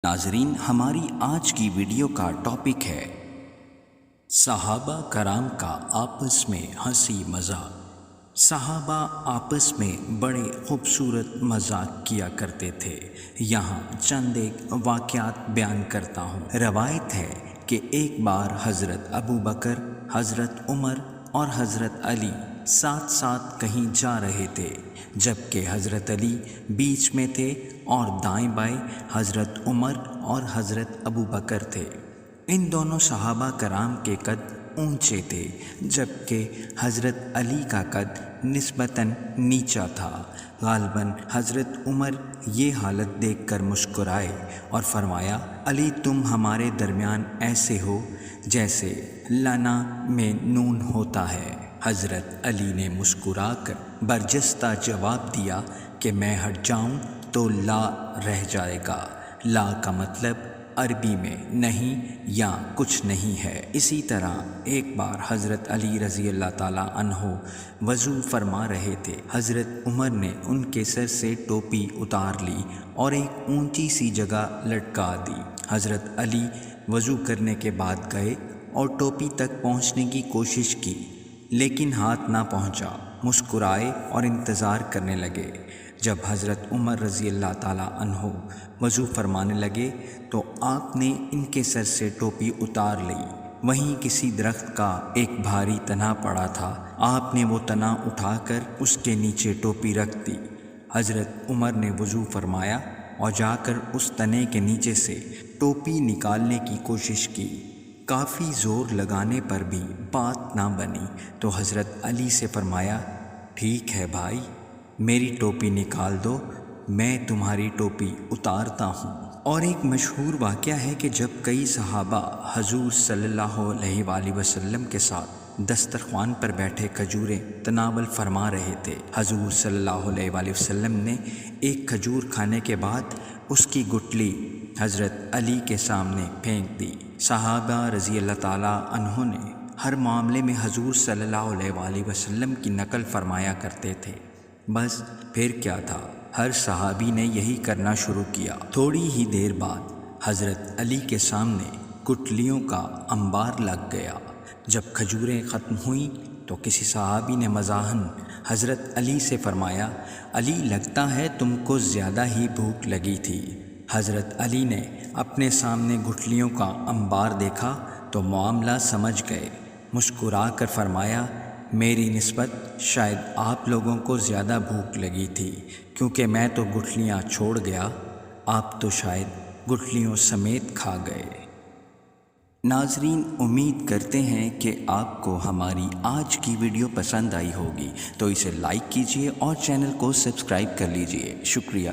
ناظرین، ہماری آج کی ویڈیو کا ٹاپک ہے صحابہ کرام کا آپس میں ہنسی مذاق۔ صحابہ آپس میں بڑے خوبصورت مذاق کیا کرتے تھے۔ یہاں چند ایک واقعات بیان کرتا ہوں۔ روایت ہے کہ ایک بار حضرت ابو بکر، حضرت عمر اور حضرت علی ساتھ ساتھ کہیں جا رہے تھے، جبکہ حضرت علی بیچ میں تھے اور دائیں بائیں حضرت عمر اور حضرت ابو بکر تھے۔ ان دونوں صحابہ کرام کے قد اونچے تھے، جبکہ حضرت علی کا قد نسبتاً نیچا تھا۔ غالباً حضرت عمر یہ حالت دیکھ کر مسکرائے اور فرمایا، علی تم ہمارے درمیان ایسے ہو جیسے لنا میں نون ہوتا ہے۔ حضرت علی نے مسکرا کر برجستہ جواب دیا کہ میں ہٹ جاؤں تو لا رہ جائے گا۔ لا کا مطلب عربی میں نہیں یا کچھ نہیں ہے۔ اسی طرح ایک بار حضرت علی رضی اللہ تعالیٰ عنہ وضو فرما رہے تھے۔ حضرت عمر نے ان کے سر سے ٹوپی اتار لی اور ایک اونچی سی جگہ لٹکا دی۔ حضرت علی وضو کرنے کے بعد گئے اور ٹوپی تک پہنچنے کی کوشش کی، لیکن ہاتھ نہ پہنچا۔ مسکرائے اور انتظار کرنے لگے۔ جب حضرت عمر رضی اللہ تعالیٰ عنہ وضو فرمانے لگے تو آپ نے ان کے سر سے ٹوپی اتار لی۔ وہیں کسی درخت کا ایک بھاری تنا پڑا تھا، آپ نے وہ تنا اٹھا کر اس کے نیچے ٹوپی رکھ دی۔ حضرت عمر نے وضو فرمایا اور جا کر اس تنے کے نیچے سے ٹوپی نکالنے کی کوشش کی۔ کافی زور لگانے پر بھی بات نہ بنی تو حضرت علی سے فرمایا، ٹھیک ہے بھائی، میری ٹوپی نکال دو، میں تمہاری ٹوپی اتارتا ہوں۔ اور ایک مشہور واقعہ ہے کہ جب کئی صحابہ حضور صلی اللہ علیہ وآلہ وسلم کے ساتھ دسترخوان پر بیٹھے کھجوریں تناول فرما رہے تھے، حضور صلی اللہ علیہ وآلہ وسلم نے ایک کھجور کھانے کے بعد اس کی گٹلی حضرت علی کے سامنے پھینک دی۔ صحابہ رضی اللہ تعالیٰ عنہ نے ہر معاملے میں حضور صلی اللہ علیہ وآلہ وسلم کی نقل فرمایا کرتے تھے۔ بس پھر کیا تھا، ہر صحابی نے یہی کرنا شروع کیا۔ تھوڑی ہی دیر بعد حضرت علی کے سامنے گٹلیوں کا انبار لگ گیا۔ جب کھجوریں ختم ہوئیں تو کسی صحابی نے مزاحاً حضرت علی سے فرمایا، علی لگتا ہے تم کو زیادہ ہی بھوک لگی تھی۔ حضرت علی نے اپنے سامنے گٹلیوں کا انبار دیکھا تو معاملہ سمجھ گئے۔ مسکرا کر فرمایا، میری نسبت شاید آپ لوگوں کو زیادہ بھوک لگی تھی، کیونکہ میں تو گٹلیاں چھوڑ گیا، آپ تو شاید گٹلیوں سمیت کھا گئے۔ ناظرین، امید کرتے ہیں کہ آپ کو ہماری آج کی ویڈیو پسند آئی ہوگی، تو اسے لائک کیجیے اور چینل کو سبسکرائب کر لیجیے۔ شکریہ۔